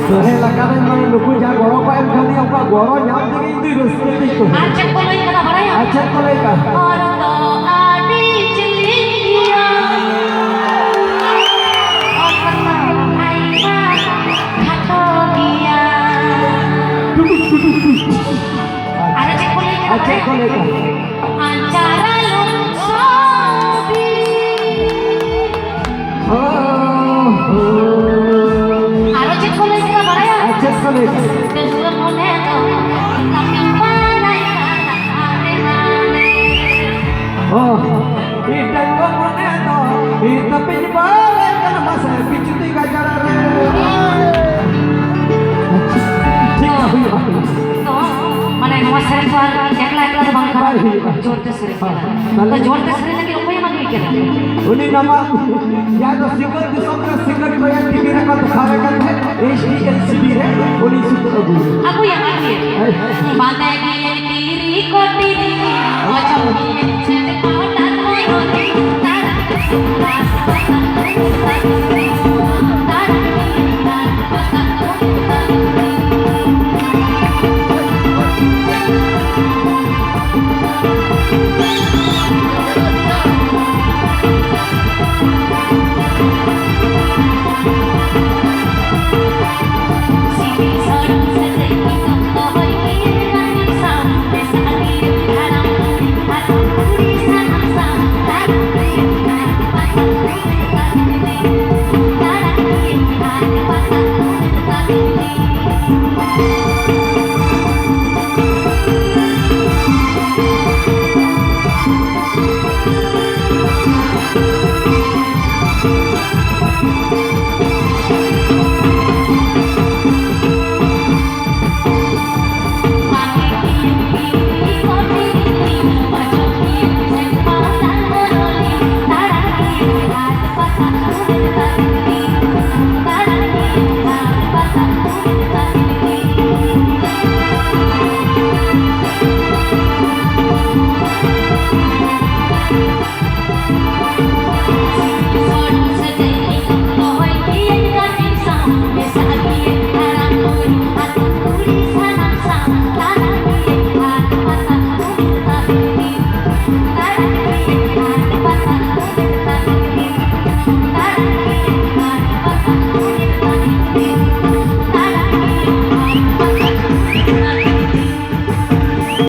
Soalnya karena yang lupa jangan gorong pak em kali apa gorong yang tinggi itu seperti itu. Aceh kolai kena baraya. Aceh kolai kah? Orto adi celia. Orto aima kato dia. Aceh kolai kena baraya. Aceh kolai kah? Ancara lungsobi. Aceh kolai kena baraya. Aceh kolai kah? Kedua moneto tapi panai kata ane. Oh, idang komoneto, itu penyebaran karena masa picuti gajaran. mana yang was sering keluar ekla bang kabar jor te sering kalau jor te sering lagi apa yang mandi mikir उन्हीं नमा या तो single दूसरा single बयान की मेरा का तो सारा का है HDLCD है उन्हीं super Abu aku yang mandi bandai diri koti macam ini jadi padan moyoni Thank you.